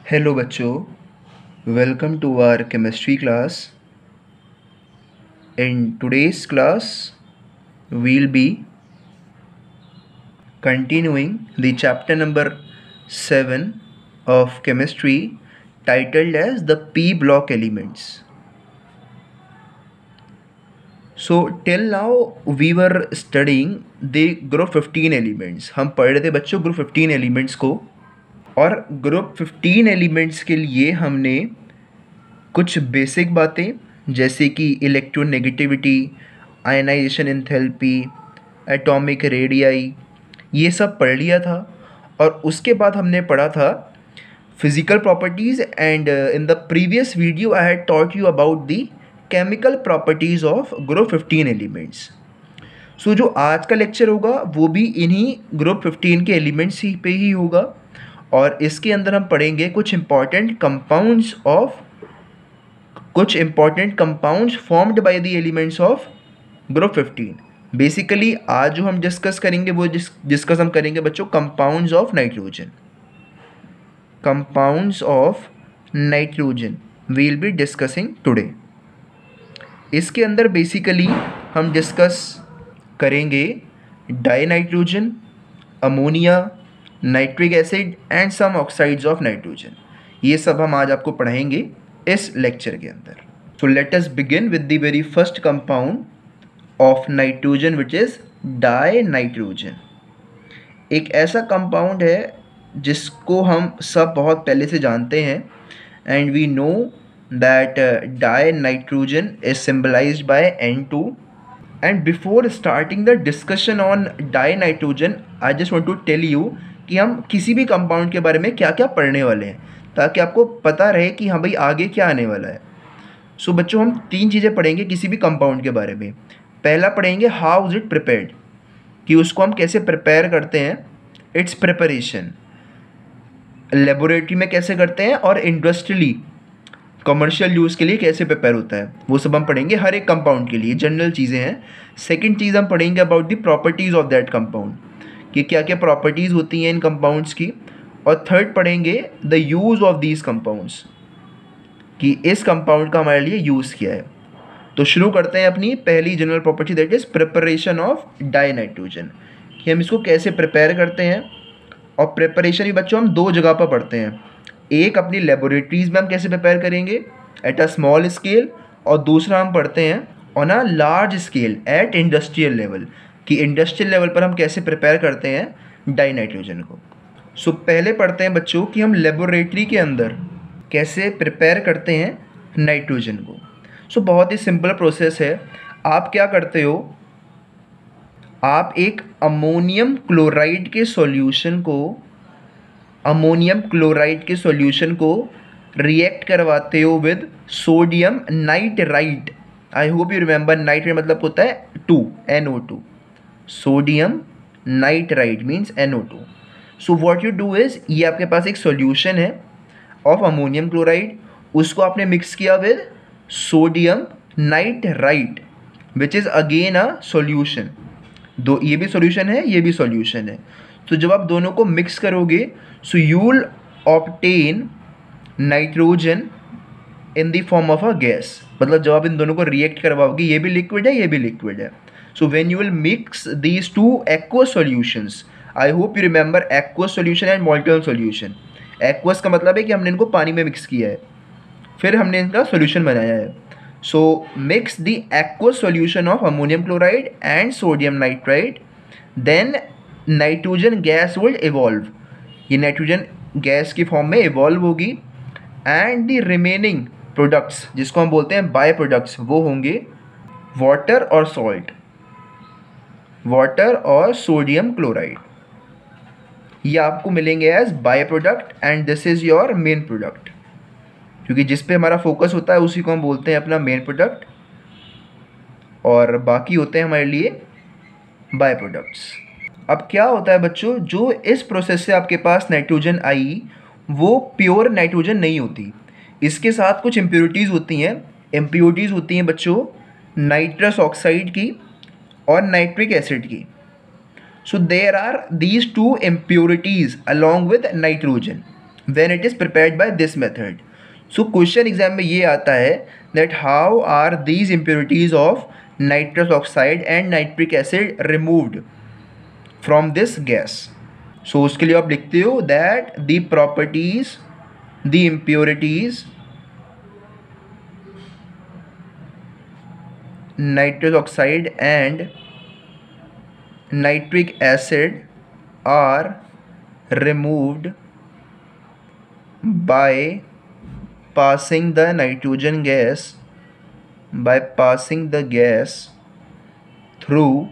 Hello बच्चों, welcome to our chemistry class. In today's class, we'll be continuing the chapter number 7 of chemistry titled as the P block elements. So till now we were studying the group 15 elements. हम पढ़ रहे थे बच्चों group 15 elements को, और group 15 elements के लिए हमने कुछ बेसिक बातें जैसे कि electronegativity, ionization enthalpy, atomic radii, ये सब पढ़ लिया था. और उसके बाद हमने पढ़ा था physical properties. And in the previous video I had taught you about the chemical properties of group 15 elements. So जो आज का लेक्चर होगा वो भी इन्हीं ग्रुप 15 के एलिमेंट्स ही पे ही होगा. और इसके अंदर हम पढ़ेंगे कुछ important compounds formed by the elements of group 15. Basically आज जो हम डिस्कस करेंगे वो डिस्कस हम करेंगे बच्चों compounds of nitrogen will be discussing today. इसके अंदर बेसिकली हम डिस्कस करेंगे dinitrogen, ammonia, nitric acid and some oxides of nitrogen. ये सब हम आज आपको पढ़ाएंगे इस लेक्चर के अंदर. So let us begin with the very first compound of nitrogen which is dinitrogen. एक ऐसा कंपाउंड है जिसको हम सब बहुत पहले से जानते हैं, and we know that dinitrogen is symbolized by N2. And before starting the discussion on dinitrogen, I just want to tell you कि हम किसी भी कंपाउंड के बारे में क्या क्या पढ़ने वाले हैं ताकि आपको पता रहे कि हाँ भाई आगे क्या आने वाला है. सो बच्चों हम तीन चीज़ें पढ़ेंगे किसी भी कंपाउंड के बारे में. पहला पढ़ेंगे हाउ इज़ इट प्रिपेयर्ड, कि उसको हम कैसे प्रिपेयर करते हैं, इट्स प्रिपरेशन, लेबोरेटरी में कैसे करते हैं, और इंडस्ट्रियली कमर्शियल यूज़ के लिए कैसे प्रिपेयर होता है, वो सब हम पढ़ेंगे. हर एक कंपाउंड के लिए जनरल चीज़ें हैं. सेकेंड चीज़ हम पढ़ेंगे about the properties of that compound, कि क्या क्या प्रॉपर्टीज़ होती हैं इन कंपाउंड्स की. और थर्ड पढ़ेंगे the use of these compounds, कि इस कंपाउंड का हमारे लिए यूज़ किया है. तो शुरू करते हैं अपनी पहली general property, that is preparation of die nitrogen, कि हम इसको कैसे प्रिपेयर करते हैं. और प्रिपरेशन भी बच्चों हम दो जगह पर पढ़ते हैं. एक अपनी लेबोरेटरीज़ में हम कैसे प्रिपेयर करेंगे एट अ स्मॉल स्केल, और दूसरा हम पढ़ते हैं on a large scale eight industrial level, कि इंडस्ट्रियल लेवल पर हम कैसे प्रिपेयर करते हैं डाई नाइट्रोजन को. सो पहले पढ़ते हैं बच्चों कि हम लेबोरेटरी के अंदर कैसे प्रिपेयर करते हैं नाइट्रोजन को. सो बहुत ही सिंपल प्रोसेस है. आप क्या करते हो, आप एक अमोनियम क्लोराइड के सॉल्यूशन को रिएक्ट करवाते हो with sodium nitrite. I hope you remember, nitrite मतलब होता है 2, NO2. Sodium nitrite means NO2. So what you do is, ये आपके पास एक सॉल्यूशन है ऑफ अमोनियम क्लोराइड, उसको आपने मिक्स किया with sodium nitrite which is again a solution. दो, ये भी सॉल्यूशन है, ये भी सॉल्यूशन है. तो जब आप दोनों को मिक्स करोगे so you will obtain nitrogen in the form of a gas. मतलब जब आप इन दोनों को रिएक्ट करवाओगे, ये भी लिक्विड है, ये भी लिक्विड है. So when you will mix these two aqueous solutions, I hope you remember aqueous solution and molten solution. Aqueous का मतलब है कि हमने इनको पानी में मिक्स किया है, फिर हमने इनका सॉल्यूशन बनाया है. So mix the aqueous solution of ammonium chloride and sodium nitrite, then nitrogen gas will evolve. ये नाइट्रोजन गैस की फॉर्म में इवॉल्व होगी, एंड द रिमेनिंग प्रोडक्ट्स जिसको हम बोलते हैं बाय प्रोडक्ट्स, वो होंगे वाटर और सोडियम क्लोराइड. ये आपको मिलेंगे as by product, and this is your main product, क्योंकि जिस पे हमारा फोकस होता है उसी को हम बोलते हैं अपना मेन प्रोडक्ट, और बाकी होते हैं हमारे लिए बाय प्रोडक्ट्स. अब क्या होता है बच्चों, जो इस प्रोसेस से आपके पास नाइट्रोजन आई वो प्योर नाइट्रोजन नहीं होती, इसके साथ कुछ इम्प्योरिटीज़ होती हैं बच्चों नाइट्रस ऑक्साइड की और नाइट्रिक एसिड की. So there are these two impurities along with nitrogen when it is prepared by this method. So question exam में ये आता है that how are these impurities of nitrous oxide and nitric acid removed from this gas. So उसके लिए आप लिखते हो that the properties the impurities nitrous oxide and nitric acid are removed by passing the gas through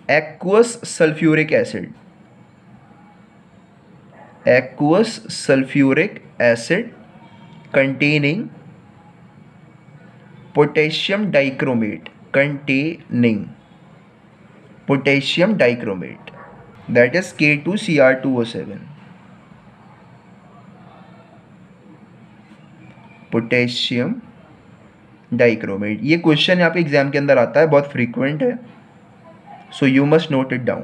aqueous sulfuric acid containing potassium dichromate that is K2Cr2O7 potassium dichromate. ये question यहाँ पे exam के अंदर आता है, बहुत फ्रीक्वेंट है, so you must note it down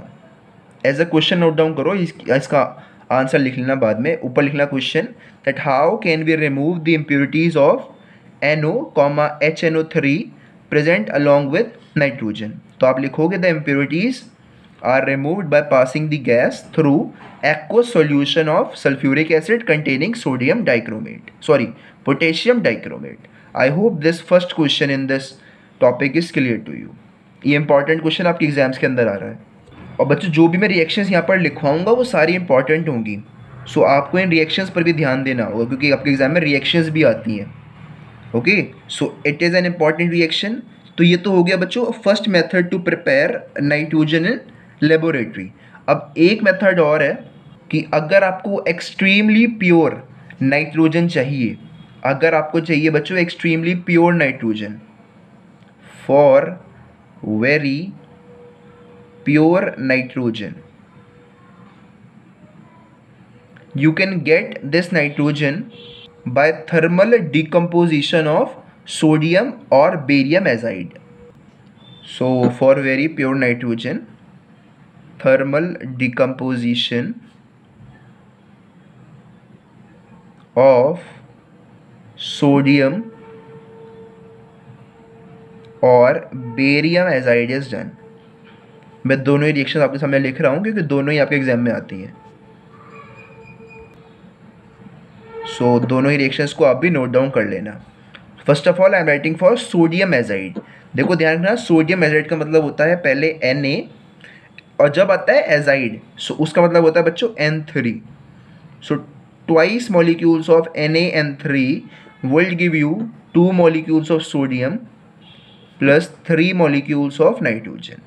as a question. Note down करो, इसका आंसर लिख लेना बाद में। ऊपर लिखना question that how can we remove the impurities of NO, HNO3 present along with nitrogen। तो आप लिखोगे the impurities are removed by passing the gas through aqueous solution of sulfuric acid containing potassium dichromate। I hope this first question in this topic is clear to you। ये important question आपके exams के अंदर आ रहा है। और बच्चों जो भी मैं रिएक्शंस यहाँ पर लिखवाऊंगा वो सारी इंपॉर्टेंट होंगी, सो आपको इन रिएक्शंस पर भी ध्यान देना होगा क्योंकि आपके एग्जाम में रिएक्शंस भी आती हैं। Okay, so it is an important reaction. तो ये तो हो गया बच्चों first method to prepare nitrogen in laboratory. अब एक मेथड और है कि अगर आपको एक्सट्रीमली प्योर नाइट्रोजन चाहिए, अगर आपको चाहिए बच्चों extremely pure nitrogen for very pure nitrogen, you can get this nitrogen by thermal decomposition of sodium or barium azide। So for very pure nitrogen, thermal decomposition of sodium और barium azide is done. मैं दोनों ही reaction आपके सामने लिख रहा हूँ क्योंकि दोनों ही आपके एग्जाम में आती हैं। सो दोनों ही रिएक्शंस को आप भी नोट डाउन कर लेना। First of all I am writing for sodium azide. देखो ध्यान रखना, सोडियम एजाइड का मतलब होता है पहले Na, और जब आता है एजाइड सो उसका मतलब होता है बच्चों N3। So twice molecules of NaN3 will give you 2 molecules of sodium plus 3 molecules of nitrogen.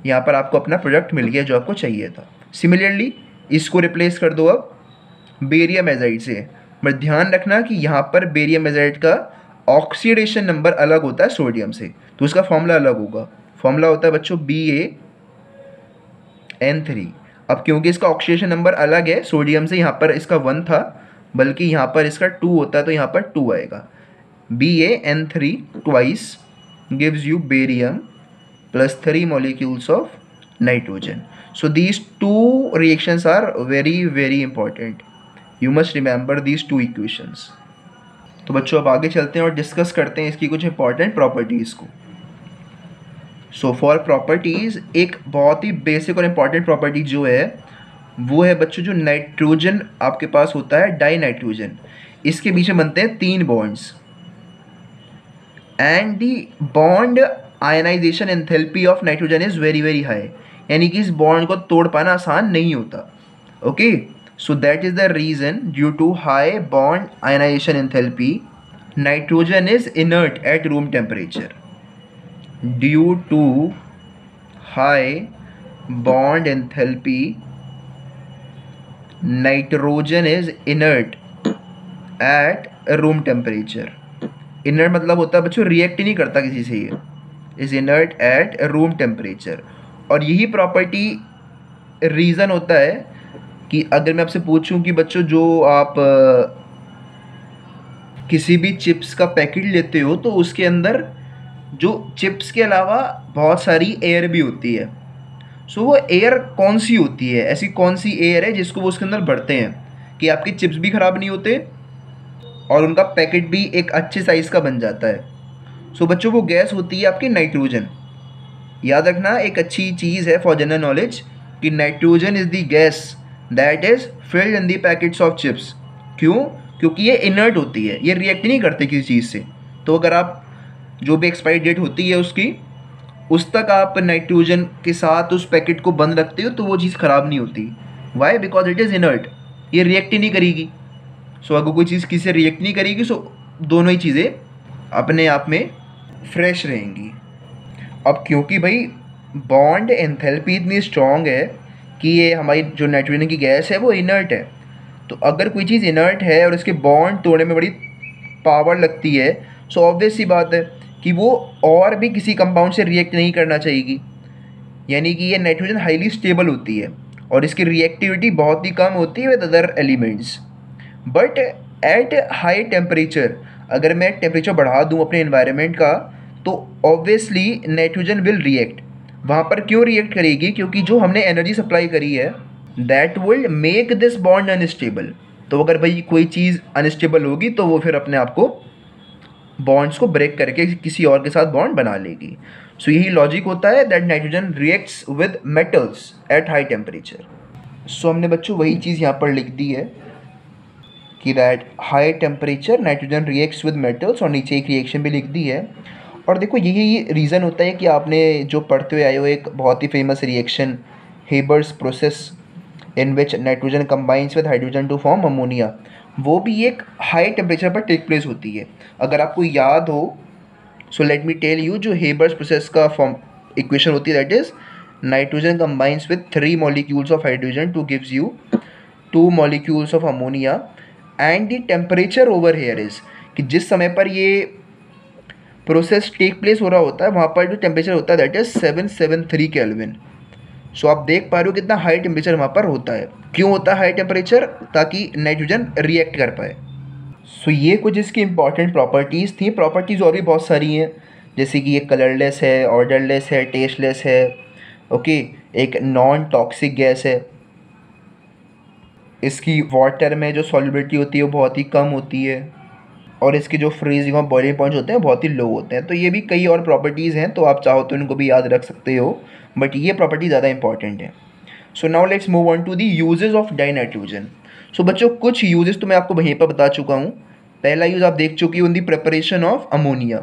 यहाँ पर आपको अपना प्रोडक्ट मिल गया जो आपको चाहिए था। सिमिलरली इसको रिप्लेस कर दो अब बेरियम एजाइड से, बट ध्यान रखना कि यहाँ पर बेरियम एजाइड का ऑक्सीडेशन नंबर अलग होता है सोडियम से, तो उसका फॉर्मूला अलग होगा। फॉर्मूला होता है बच्चों BaN3। अब क्योंकि इसका ऑक्सीडेशन नंबर अलग है सोडियम से, यहाँ पर इसका 1 था बल्कि यहाँ पर इसका 2 होता है, तो यहाँ पर 2 आएगा। BaN3 twice gives you barium plus 3 molecules of nitrogen. So these two reactions are very very important. You must remember these two equations। तो बच्चों अब आगे चलते हैं और डिस्कस करते हैं इसकी कुछ इंपॉर्टेंट प्रॉपर्टीज़ को। सो फॉर प्रॉपर्टीज़ एक बहुत ही बेसिक और इम्पॉर्टेंट प्रॉपर्टी जो है वो है बच्चों जो नाइट्रोजन आपके पास होता है डाई नाइट्रोजन, इसके बीच में बनते हैं 3 bonds and the bond ionization enthalpy of nitrogen is very very high, यानी कि इस बॉन्ड को तोड़ पाना आसान नहीं होता। Okay, so that is the reason due to high bond ionization enthalpy nitrogen is inert at room temperature. Due to high bond enthalpy nitrogen is inert at room temperature. Inert मतलब होता है बच्चों रिएक्ट ही नहीं करता किसी से, ये is inert at room temperature. और यही प्रॉपर्टी रीज़न होता है कि अगर मैं आपसे पूछूं कि बच्चों जो आप किसी भी चिप्स का पैकेट लेते हो तो उसके अंदर जो चिप्स के अलावा बहुत सारी एयर भी होती है, सो वो एयर कौन सी होती है, ऐसी कौन सी एयर है जिसको वो उसके अंदर भरते हैं कि आपके चिप्स भी ख़राब नहीं होते और उनका पैकेट भी एक अच्छे साइज़ का बन जाता है। सो बच्चों वो गैस होती है आपकी नाइट्रोजन। याद रखना एक अच्छी चीज़ है फॉर जनरल नॉलेज कि nitrogen is the gas that is filled in the packets of chips. क्यों? क्योंकि ये इनर्ट होती है, ये रिएक्ट नहीं करते किसी चीज़ से। तो अगर आप जो भी एक्सपायरी डेट होती है उसकी, उस तक आप नाइट्रोजन के साथ उस पैकेट को बंद रखते हो तो वो चीज़ ख़राब नहीं होती। Why? Because it is inert, ये रिएक्ट ही नहीं करेगी। सो अगर कोई चीज़ किसी से रिएक्ट नहीं करेगी सो दोनों ही चीज़ें अपने आप में फ्रेश रहेंगी। अब क्योंकि भाई बॉन्ड एंथैल्पी इतनी स्ट्रॉन्ग है कि ये हमारी जो नाइट्रोजन की गैस है वो इनर्ट है, तो अगर कोई चीज़ इनर्ट है और इसके बॉन्ड तोड़ने में बड़ी पावर लगती है, सो ऑब्वियस सी बात है कि वो और भी किसी कंपाउंड से रिएक्ट नहीं करना चाहिए। यानी कि ये नाइट्रोजन हाईली स्टेबल होती है और इसकी रिएक्टिविटी बहुत ही कम होती है with other elements. But at high temperature, अगर मैं टेम्परेचर बढ़ा दूँ अपने एनवायरनमेंट का, तो ऑब्वियसली नाइट्रोजन विल रिएक्ट। वहाँ पर क्यों रिएक्ट करेगी? क्योंकि जो हमने एनर्जी सप्लाई करी है that will make this bond unstable. तो अगर भाई कोई चीज़ अनस्टेबल होगी तो वो फिर अपने आप को बॉन्ड्स को ब्रेक करके किसी और के साथ बॉन्ड बना लेगी। सो यही लॉजिक होता है that nitrogen reacts with metals at high temperature. So हमने बच्चों वही चीज़ यहाँ पर लिख दी है कि that high temperature nitrogen reacts with metals, और नीचे एक रिएक्शन भी लिख दी है। और देखो यही रीज़न होता है कि आपने जो पढ़ते हुए आए हो एक बहुत ही famous reaction Haber's process in which nitrogen combines with hydrogen to form ammonia, वो भी एक हाई टेम्परेचर पर टेक प्लेस होती है। अगर आपको याद हो so let me tell you, जो हेबर्स प्रोसेस का फॉर्म इक्वेशन होती है that is nitrogen combines with 3 molecules of hydrogen to gives you 2 molecules of ammonia and the temperature over here is, कि जिस समय पर ये प्रोसेस टेक प्लेस हो रहा होता है वहाँ पर जो टेम्परेचर होता है दैट इज़ 773 केल्विन। सो आप देख पा रहे हो कितना हाई टेम्परेचर वहाँ पर होता है। क्यों होता है हाई टेम्परेचर? ताकि नाइट्रोजन रिएक्ट कर पाए। सो ये कुछ इसकी इंपॉर्टेंट प्रॉपर्टीज़ थी। प्रॉपर्टीज़ और भी बहुत सारी हैं, जैसे कि ये कलरलेस है, ऑर्डरलेस है, टेस्टलेस है, ओके, एक नॉन टॉक्सिक गैस है, इसकी वाटर में जो सॉल्युबिलिटी होती है वो बहुत ही कम होती है, और इसके जो फ्रीजिंग और बॉइलिंग पॉइंट्स होते हैं बहुत ही लो होते हैं। तो ये भी कई और प्रॉपर्टीज़ हैं, तो आप चाहो तो इनको भी याद रख सकते हो, बट ये प्रॉपर्टी ज़्यादा इंपॉर्टेंट है। So now let's move on to the uses of dinitrogen. So बच्चों कुछ यूजेस तो मैं आपको वहीं पर बता चुका हूँ। पहला यूज़ आप देख चुकी हो in the preparation of ammonia.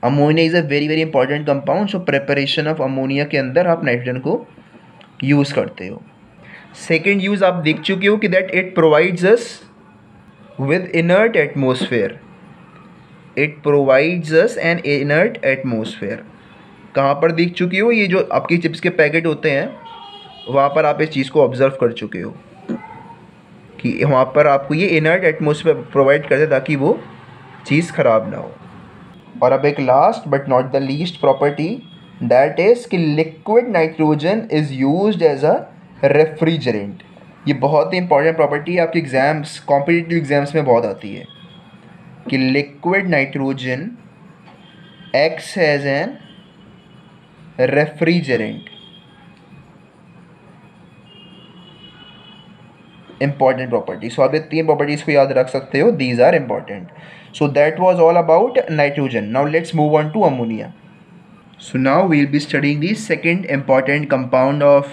Ammonia is a very very important compound. So preparation of ammonia के अंदर आप नाइट्रोजन को यूज़ करते हो। सेकेंड यूज़ आप देख चुके हो कि that it provides us with inert atmosphere, it provides us an inert atmosphere। कहाँ पर देख चुकी हो? ये जो आपकी चिप्स के पैकेट होते हैं वहाँ पर आप इस चीज़ को ऑब्जर्व कर चुके हो कि वहाँ पर आपको ये इनर्ट एटमोसफेयर प्रोवाइड करते ताकि वो चीज़ ख़राब ना हो। और अब एक last but not the least property that is कि liquid nitrogen is used as a refrigerant. ये बहुत ही इंपॉर्टेंट प्रॉपर्टी आपके एग्ज़ाम्स, कॉम्पिटिटिव एग्ज़ाम्स में बहुत आती है कि liquid nitrogen acts as an refrigerant. Important property. So आप ये 3 प्रॉपर्टीज़ को याद रख सकते हो, these are important. So that was all about nitrogen. Now let's move on to ammonia. So now we will be studying the second important compound of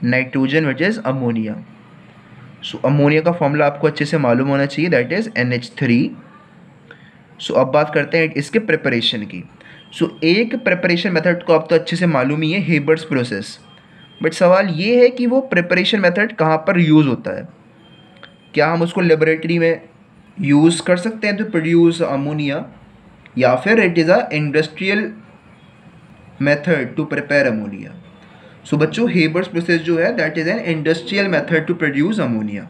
nitrogen which is ammonia. So ammonia का formula आपको अच्छे से मालूम होना चाहिए, that is NH3। सो अब बात करते हैं इसके प्रिपरेशन की। सो एक प्रिपरेशन मेथड को आप तो अच्छे से मालूम ही है, हेबर्स प्रोसेस। बट सवाल ये है कि वो प्रिपरेशन मेथड कहाँ पर यूज़ होता है। क्या हम उसको लेबोरेटरी में यूज़ कर सकते हैं टू प्रोड्यूस अमोनिया, या फिर it is a industrial method to prepare ammonia. So बच्चों हेबर्स प्रोसेस जो है that is an industrial method to produce ammonia,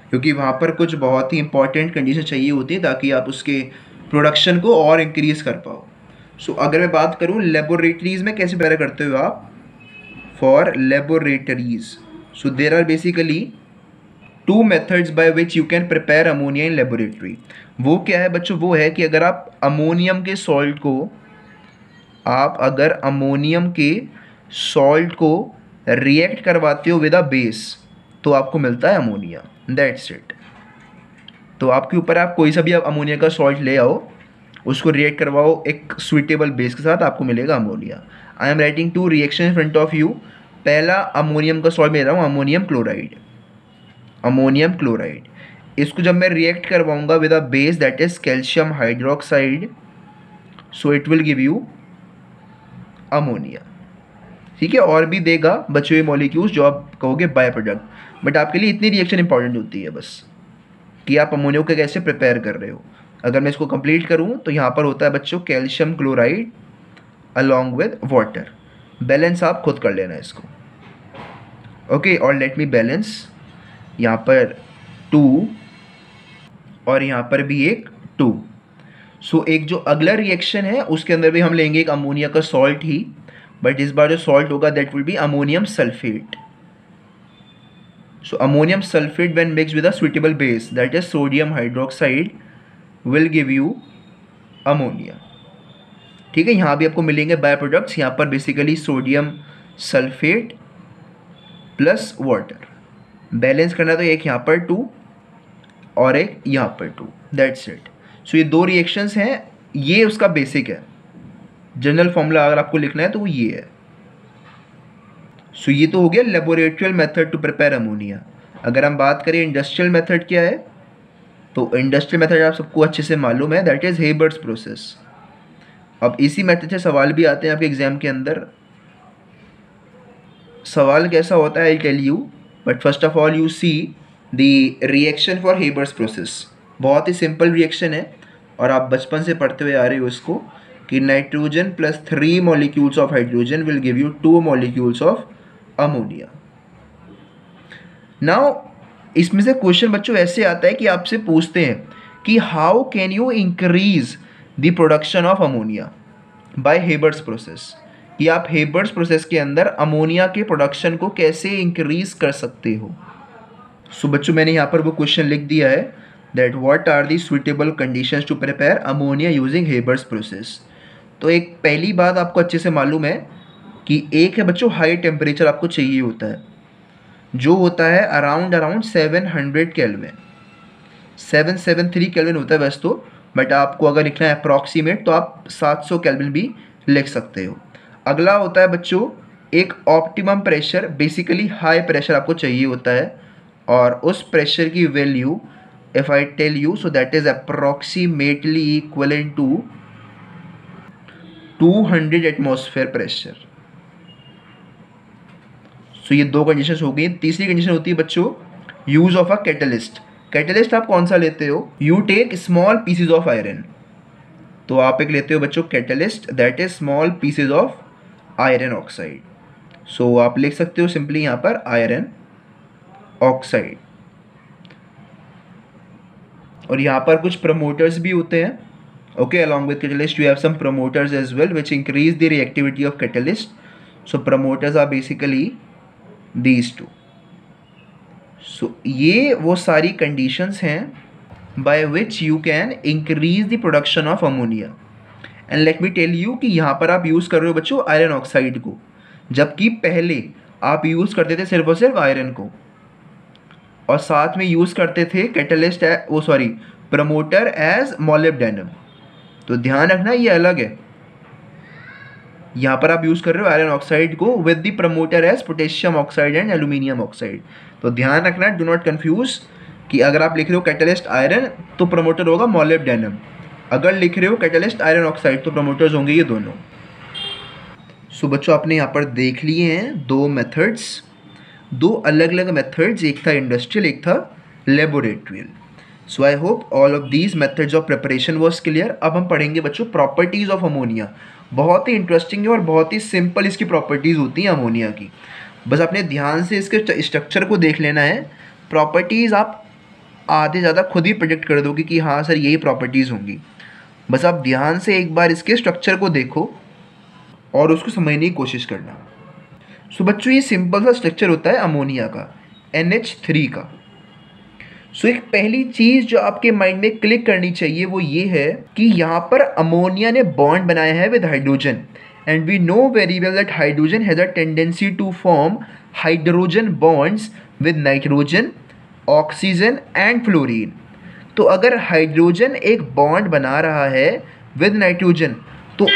क्योंकि वहाँ पर कुछ बहुत ही इंपॉर्टेंट कंडीशन चाहिए होती है ताकि आप उसके प्रोडक्शन को और इंक्रीज़ कर पाओ। सो अगर मैं बात करूँ लेबोरेटरीज़ में कैसे प्रिपेयर करते हो आप, for laboratories, so there are basically 2 methods by which you can prepare ammonia in laboratory. वो क्या है बच्चों? वो है कि अगर आप अमोनियम के सॉल्ट को, आप अगर अमोनियम के सॉल्ट को रिएक्ट करवाते हो विद अ बेस तो आपको मिलता है अमोनिया, दैट्स इट। तो आपके ऊपर, आप कोई सा भी अमोनिया का सॉल्ट ले आओ, उसको रिएक्ट करवाओ एक सुइटेबल बेस के साथ, आपको मिलेगा ammonia. I am writing 2 reaction in front of you. पहला अमोनियम का सॉल्ट ले रहा हूँ, अमोनियम क्लोराइड, अमोनियम क्लोराइड। इसको जब मैं रिएक्ट करवाऊंगा with a base that is calcium hydroxide, so it will give you ammonia. ठीक है, और भी देगा बचे हुए मॉलिक्यूल्स जो आप कहोगे बाय प्रोडक्ट, बट आपके लिए इतनी रिएक्शन इंपॉर्टेंट होती है बस कि आप अमोनिया को कैसे प्रिपेयर कर रहे हो। अगर मैं इसको कंप्लीट करूँ तो यहाँ पर होता है बच्चों calcium chloride along with water. Balance आप खुद कर लेना इसको, ओके। और लेट मी बैलेंस, यहाँ पर 2 और यहाँ पर भी एक 2। सो एक जो अगला रिएक्शन है उसके अंदर भी हम लेंगे एक अमोनिया का सॉल्ट ही, बट इस बार जो सॉल्ट होगा that will be ammonium sulphate. So ammonium sulphate when mixed with a suitable base that is sodium hydroxide will give you ammonia. ठीक है, यहाँ भी आपको मिलेंगे बाय प्रोडक्ट्स, यहाँ पर basically sodium sulphate plus water. Balance करना तो एक यहाँ पर 2 और एक यहाँ पर 2, दैट्स इट। सो ये 2 रिएक्शंस हैं, ये उसका बेसिक है। जनरल फॉर्मूला अगर आपको लिखना है तो वो ये है। सो ये तो हो गया लेबोरेटरियल मेथड टू प्रिपेयर अमोनिया। अगर हम बात करें इंडस्ट्रियल मेथड क्या है, तो इंडस्ट्रियल मेथड आप सबको अच्छे से मालूम है, दैट इज़ हेबर्ट्स प्रोसेस। अब इसी मेथड से सवाल भी आते हैं आपके एग्जाम के अंदर। सवाल कैसा होता है I tell you, but first of all you see the reaction for Haber's process. बहुत ही सिंपल रिएक्शन है और आप बचपन से पढ़ते हुए आ रहे हो इसको कि nitrogen plus 3 molecules of hydrogen will give you 2 molecules of ammonia. Now इसमें से क्वेश्चन बच्चों ऐसे आता है कि आपसे पूछते हैं कि how can you increase the production of ammonia by Haber's process, कि आप हेबर्ट्स प्रोसेस के अंदर अमोनिया के प्रोडक्शन को कैसे इंक्रीज कर सकते हो। सो बच्चों मैंने यहाँ पर वो क्वेश्चन लिख दिया है that what are the suitable conditions to prepare ammonia using Haber's process. तो एक पहली बात आपको अच्छे से मालूम है कि एक है बच्चों हाई टेम्परेचर आपको चाहिए होता है, जो होता है अराउंड 700 केल्विन, 773 केल्विन होता है वैसे तो, बट आपको अगर लिखना है अप्रॉक्सीमेट तो आप 700 केल्विन भी लिख सकते हो। अगला होता है बच्चों एक optimum pressure, basically high pressure आपको चाहिए होता है, और उस प्रेशर की value if I tell you so that is approximately equivalent to 200 atmosphere pressure. So ये 2 कंडीशंस हो गई। तीसरी कंडीशन होती है बच्चों use of a catalyst. Catalyst आप कौन सा लेते हो, you take small pieces of iron. तो आप एक लेते हो बच्चों catalyst that is small pieces of iron oxide. So आप लिख सकते हो सिंपली यहाँ पर आयरन ऑक्साइड। और यहाँ पर कुछ प्रमोटर्स भी होते हैं, okay. Along with catalyst you have some promoters as well which increase the reactivity of catalyst. So promoters are basically these 2। सो ये वो सारी कंडीशंस हैं by which you can increase the production of ammonia। and let me tell you कि यहाँ पर आप use कर रहे हो बच्चों आयरन ऑक्साइड को, जबकि पहले आप यूज़ करते थे सिर्फ और सिर्फ आयरन को, और साथ में यूज़ करते थे कैटलिस्ट प्रमोटर एज मोलिब्डेनम। तो ध्यान रखना ये अलग है। यहाँ पर आप यूज़ कर रहे हो आयरन ऑक्साइड को with the promoter as potassium oxide and aluminium oxide. तो ध्यान रखना, डू नॉट कंफ्यूज कि अगर आप लिख रहे हो कैटलिस्ट आयरन तो प्रमोटर होगा मोलिब्डेनम, अगर लिख रहे हो कैटलिस्ट आयरन ऑक्साइड तो प्रमोटर्स होंगे ये दोनों। सो बच्चों आपने यहाँ पर देख लिए हैं 2 मेथड्स, 2 अलग अलग मेथड्स, एक था इंडस्ट्रियल एक था laboratorial. So I hope all of these methods of preparation was clear. अब हम पढ़ेंगे बच्चों प्रॉपर्टीज़ ऑफ अमोनिया। बहुत ही इंटरेस्टिंग है और बहुत ही सिंपल इसकी प्रॉपर्टीज़ होती हैं अमोनिया की। बस आपने ध्यान से इसके स्ट्रक्चर को देख लेना है। प्रॉपर्टीज़ आप आधे ज़्यादा खुद ही प्रेडिक्ट कर दोगे कि हाँ सर यही प्रॉपर्टीज़ होंगी। बस आप ध्यान से एक बार इसके स्ट्रक्चर को देखो और उसको समझने की कोशिश करना। सो बच्चों ये सिंपल सा स्ट्रक्चर होता है अमोनिया का, NH3 का। सो एक पहली चीज़ जो आपके माइंड में क्लिक करनी चाहिए वो ये है कि यहाँ पर अमोनिया ने बॉन्ड बनाया है with hydrogen and we know very well that hydrogen has a tendency to form hydrogen bonds with nitrogen, oxygen and fluorine. तो अगर हाइड्रोजन एक बॉन्ड बना रहा है विद नाइट्रोजन तो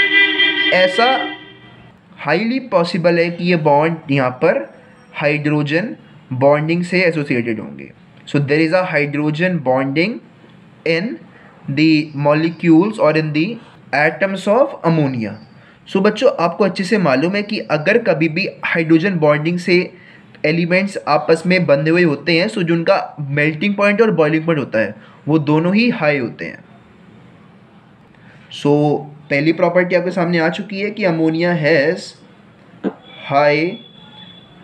ऐसा हाईली पॉसिबल है कि ये बॉन्ड यहाँ पर हाइड्रोजन बॉन्डिंग से एसोसिएटेड होंगे. So there is a hydrogen bonding in the molecules और in the atoms of ammonia. So बच्चों आपको अच्छे से मालूम है कि अगर कभी भी हाइड्रोजन बॉन्डिंग से एलिमेंट्स आपस में बंधे हुए होते हैं सो जो उनका मेल्टिंग पॉइंट और बॉइलिंग पॉइंट होता है वो दोनों ही हाई होते हैं. सो पहली प्रॉपर्टी आपके सामने आ चुकी है कि ammonia has high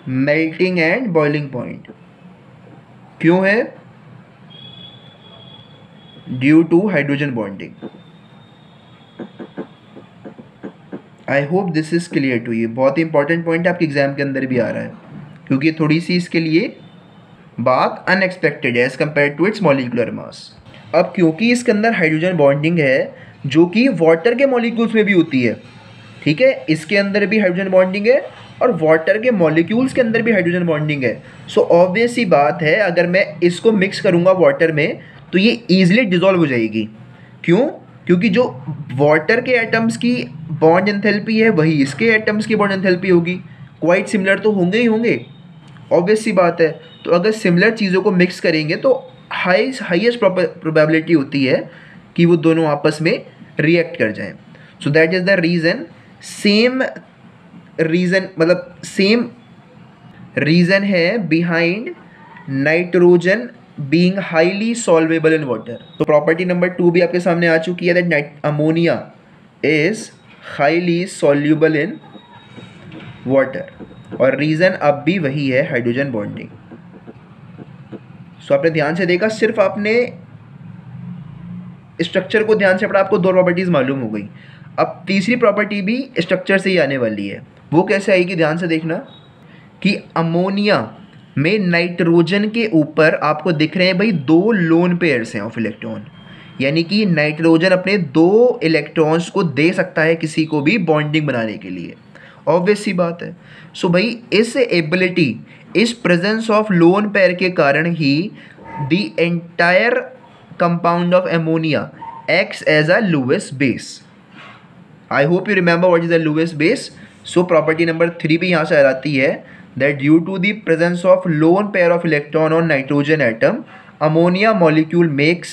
melting and boiling point. क्यों है? Due to hydrogen bonding. I hope this is clear to you. बहुत ही इंपॉर्टेंट पॉइंट है, आपके एग्जाम के अंदर भी आ रहा है क्योंकि थोड़ी सी इसके लिए बात अनएक्सपेक्टेड है as compare to its molecular mass. अब क्योंकि इसके अंदर हाइड्रोजन बॉन्डिंग है जो कि वाटर के मॉलिक्यूल्स में भी होती है, ठीक है, इसके अंदर भी हाइड्रोजन बॉन्डिंग है और वाटर के मॉलिक्यूल्स के अंदर भी हाइड्रोजन बॉन्डिंग है. सो ऑब्वियस सी बात है अगर मैं इसको मिक्स करूँगा वाटर में तो ये ईजिली डिज़ोल्व हो जाएगी. क्यों? क्योंकि जो वाटर के एटम्स की बॉन्ड एंथैल्पी है वही इसके एटम्स की बॉन्ड एंथैल्पी होगी. क्वाइट सिमिलर तो होंगे ही होंगे, ऑब्वियस सी बात है. तो अगर सिमिलर चीज़ों को मिक्स करेंगे तो हाईएस्ट प्रोबेबिलिटी होती है कि वो दोनों आपस में रिएक्ट कर जाएं. So that is the reason. Same reason है behind nitrogen being highly solvable in water. तो प्रॉपर्टी नंबर 2 भी आपके सामने आ चुकी है that ammonia is highly soluble in water और रीज़न अब भी वही है, हाइड्रोजन बॉन्डिंग. सो आपने ध्यान से देखा, सिर्फ आपने स्ट्रक्चर को ध्यान से पढ़ा, आपको 2 प्रॉपर्टीज़ मालूम हो गई. अब तीसरी प्रॉपर्टी भी स्ट्रक्चर से ही आने वाली है. वो कैसे आएगी? ध्यान से देखना कि अमोनिया में नाइट्रोजन के ऊपर आपको दिख रहे हैं भाई 2 लोन पेयर्स हैं ऑफ इलेक्ट्रॉन, यानी कि नाइट्रोजन अपने 2 इलेक्ट्रॉन्स को दे सकता है किसी को भी बॉन्डिंग बनाने के लिए. ऑब्वियस सी बात है. सो भाई इस एबिलिटी, इस प्रेजेंस ऑफ लोन पेयर के कारण ही the entire compound of ammonia acts as a Lewis base. I hope you remember what is the Lewis base. So property number 3 भी यहाँ से आ जाती है that due to the presence of lone pair of electron on nitrogen atom, ammonia molecule makes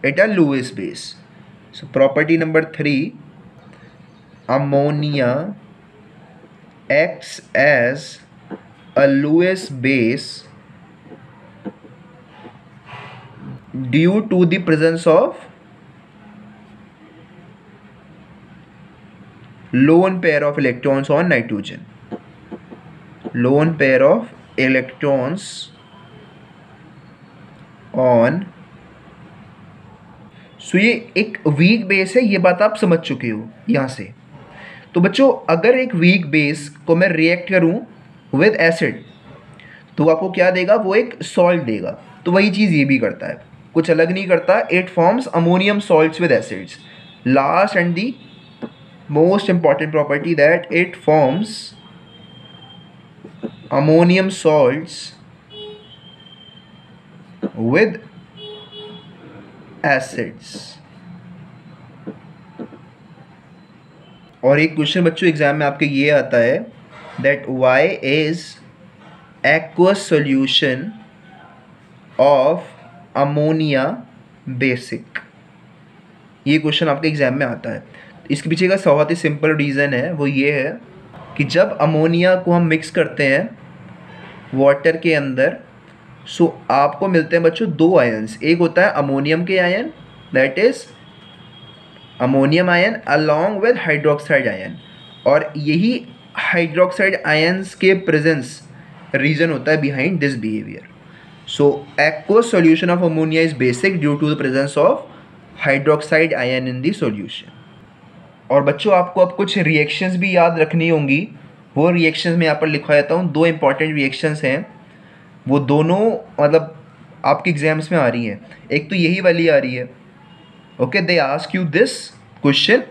it a Lewis base. So property number 3, ammonia acts as a Lewis base due to the presence of lone pair of electrons on nitrogen. Lone pair of electrons on. सो ये एक weak base है, ये बात आप समझ चुके हो यहाँ से. तो बच्चों अगर एक वीक बेस को मैं रिएक्ट करूँ विद एसिड तो आपको क्या देगा? वो एक सॉल्ट देगा. तो वही चीज़ ये भी करता है, कुछ अलग नहीं करता. It forms ammonium salts with acids. Last and the most important property that it forms ammonium salts with acids. और एक क्वेश्चन बच्चों एग्जाम में आपके ये आता है that why is aqueous solution of ammonia basic. ये क्वेश्चन आपके एग्जाम में आता है. इसके पीछे का बहुत ही सिंपल रीज़न है, वो ये है कि जब अमोनिया को हम मिक्स करते हैं वाटर के अंदर सो आपको मिलते हैं बच्चों 2 आयन्स. एक होता है अमोनियम के ion that is ammonium ion along with hydroxide ion, और यही हाइड्रोक्साइड आयन्स के प्रेजेंस रीज़न होता है behind this behaviour. So aqueous solution of ammonia is basic due to the presence of hydroxide ion in the solution. और बच्चों आपको अब कुछ रिएक्शंस भी याद रखनी होंगी. वो रिएक्शंस मैं यहाँ पर लिखवा देता हूँ. 2 इंपॉर्टेंट रिएक्शंस हैं, वो दोनों मतलब आपके एग्जाम्स में आ रही हैं. एक तो यही वाली आ रही है. Okay, they ask you this question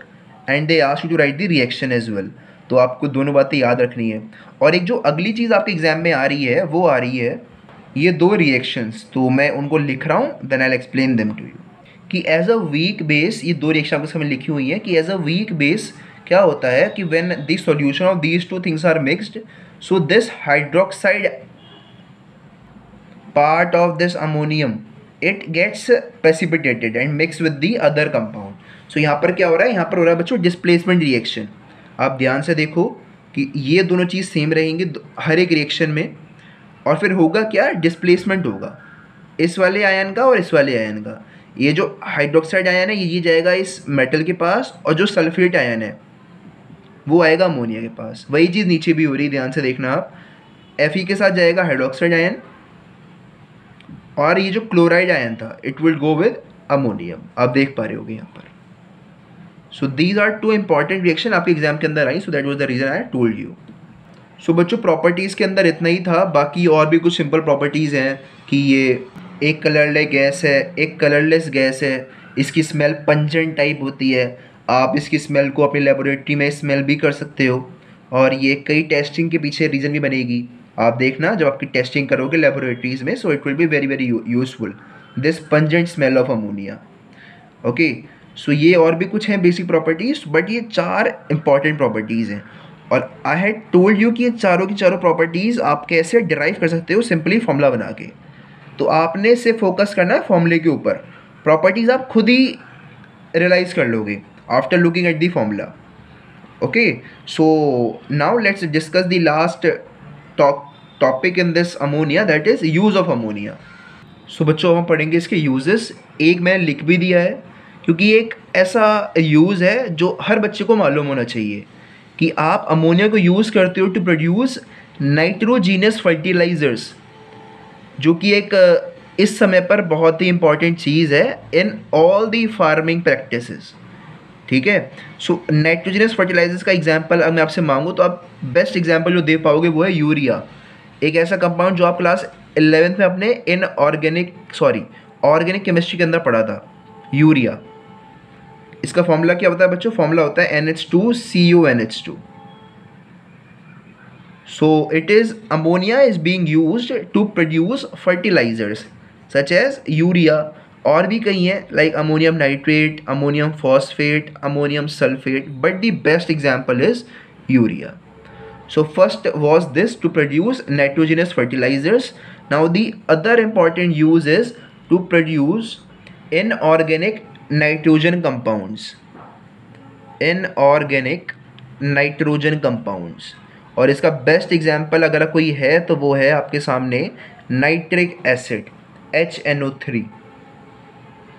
and they ask you to write the reaction as well. तो आपको दोनों बातें याद रखनी है। और एक जो अगली चीज़ आपके एग्जाम में आ रही है वो आ रही है ये दो रिएक्शंस, तो मैं उनको लिख रहा हूँ, then I explain them to you कि एज अ वीक बेस, ये दो रिएक्शन आपके सामने लिखी हुई हैं कि एज अ वीक बेस क्या होता है कि when the solution of these two things are mixed, so this hydroxide part of this ammonium it gets precipitated and mixed with the other compound। so यहाँ पर क्या हो रहा है, यहाँ पर हो रहा है बच्चों डिस्प्लेसमेंट रिएक्शन। आप ध्यान से देखो कि ये दोनों चीज़ सेम रहेंगी हर एक रिएक्शन में, और फिर होगा क्या, डिस्प्लेसमेंट होगा इस वाले आयन का और इस वाले आयन का। ये जो हाइड्रोक्साइड आयन है ये जाएगा इस मेटल के पास, और जो सल्फेट आयन है वो आएगा अमोनिया के पास। वही चीज़ नीचे भी हो रही है, ध्यान से देखना आप। Fe के साथ जाएगा हाइड्रोक्साइड आयन, और ये जो क्लोराइड आयन था it will go with ammonium. आप देख पा रहे होगे यहाँ पर। So these are two important reaction आपके एग्जाम के अंदर आई, so that was the reason I told you. So बच्चों प्रॉपर्टीज़ के अंदर इतना ही था, बाकी और भी कुछ सिंपल प्रॉपर्टीज़ हैं कि ये एक कलरलेस गैस है, एक कलरलेस गैस है, इसकी स्मेल पंजेंट टाइप होती है, आप इसकी स्मेल को अपनी लेबोरेटरी में स्मेल भी कर सकते हो, और ये कई टेस्टिंग के पीछे रीज़न भी बनेगी। आप देखना जब आपकी टेस्टिंग करोगे लेबोरेटरीज में, so it will be very very useful this pungent smell of ammonia. Okay, so ये और भी कुछ हैं बेसिक प्रॉपर्टीज़, बट ये 4 इंपॉर्टेंट प्रॉपर्टीज़ हैं। और आई हैड टोल्ड यू कि ये चारों की चारों प्रॉपर्टीज़ आप कैसे डिराइव कर सकते हो सिंपली फॉर्मूला बना के। तो आपने सिर्फ फोकस करना है फॉर्मूले के ऊपर, प्रॉपर्टीज़ आप खुद ही रियलाइज़ कर लोगे after looking at the formula. Okay, so now let's discuss the last topic in this ammonia, that is use of ammonia. So बच्चों हम पढ़ेंगे इसके यूजेस। एक मैंने लिख भी दिया है क्योंकि एक ऐसा यूज़ है जो हर बच्चे को मालूम होना चाहिए कि आप अमोनिया को यूज़ करते हो टू प्रोड्यूस नाइट्रोजीनस फर्टिलाइजर्स, जो कि एक इस समय पर बहुत ही इंपॉर्टेंट चीज़ है in all the farming practices. ठीक है, सो नाइट्रोजनस फर्टिलाइजर्स का एग्जांपल अगर मैं आपसे मांगूँ तो आप बेस्ट एग्जांपल जो दे पाओगे वो है यूरिया, एक ऐसा कंपाउंड जो आप क्लास 11th में अपने ऑर्गेनिक केमिस्ट्री के अंदर पढ़ा था, यूरिया। इसका फॉर्मूला क्या होता है बच्चों, फॉर्मूला होता है NH2CuNH2। So it is ammonia is being used to produce fertilizers such as urea, और भी कई हैं like ammonium nitrate, ammonium phosphate, ammonium sulfate, but the best example is urea. So first was this to produce nitrogenous fertilizers. Now the other important use is to produce inorganic nitrogen compounds, inorganic nitrogen compounds। और इसका best example अगर कोई है तो वो है आपके सामने nitric acid HNO3।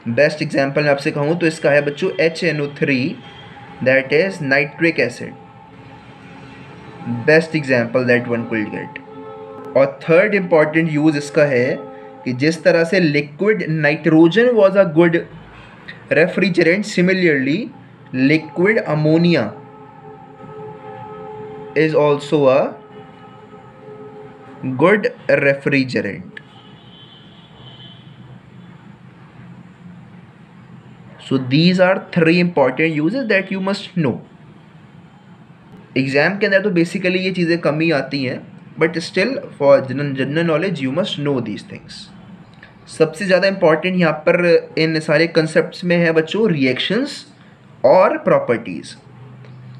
Best example मैं आपसे कहूँ तो इसका है बच्चों HNO3, that is nitric acid, best example that one could get. और थर्ड इंपॉर्टेंट यूज इसका है कि जिस तरह से liquid nitrogen was a good refrigerant, similarly liquid ammonia is also a good refrigerant. So these are 3 important uses that you must know. Exam के अंदर तो बेसिकली ये चीज़ें कम ही आती हैं, but still for general knowledge you must know these things. सबसे ज़्यादा important यहाँ पर इन सारे कंसेप्ट्स में है बच्चों रिएक्शंस और प्रॉपर्टीज़।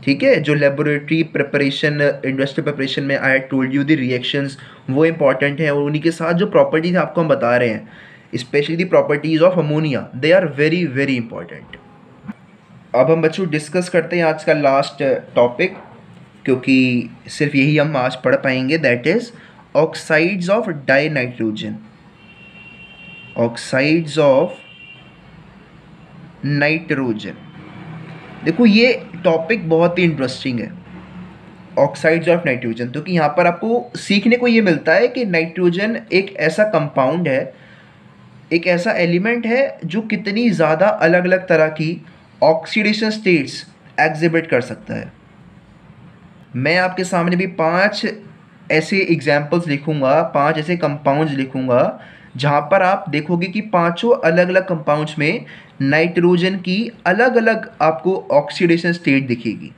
ठीक है, जो लेबोरेटरी प्रिपरेशन, इंडस्ट्रियल प्रिपरेशन में आई टोल्ड यू द रिएक्शंस वो इंपॉर्टेंट हैं, और उन्हीं के साथ जो प्रॉपर्टीज़ आपको हम बता रहे हैं, specially the properties of ammonia, they are very very important. अब हम बच्चों डिस्कस करते हैं आज का लास्ट टॉपिक, क्योंकि सिर्फ यही हम आज पढ़ पाएंगे, that is oxides of die nitrogen. Oxides of nitrogen, देखो ये टॉपिक बहुत ही इंटरेस्टिंग है, ऑक्साइड्स ऑफ नाइट्रोजन। तो कि यहाँ पर आपको सीखने को ये मिलता है कि नाइट्रोजन एक ऐसा कंपाउंड है, एक ऐसा एलिमेंट है जो कितनी ज़्यादा अलग अलग तरह की ऑक्सीडेशन स्टेट्स एग्जिबिट कर सकता है। मैं आपके सामने भी 5 ऐसे एग्जाम्पल्स लिखूँगा, 5 ऐसे कंपाउंड्स लिखूँगा जहाँ पर आप देखोगे कि पांचों अलग अलग कंपाउंड्स में नाइट्रोजन की अलग अलग आपको ऑक्सीडेशन स्टेट दिखेगी.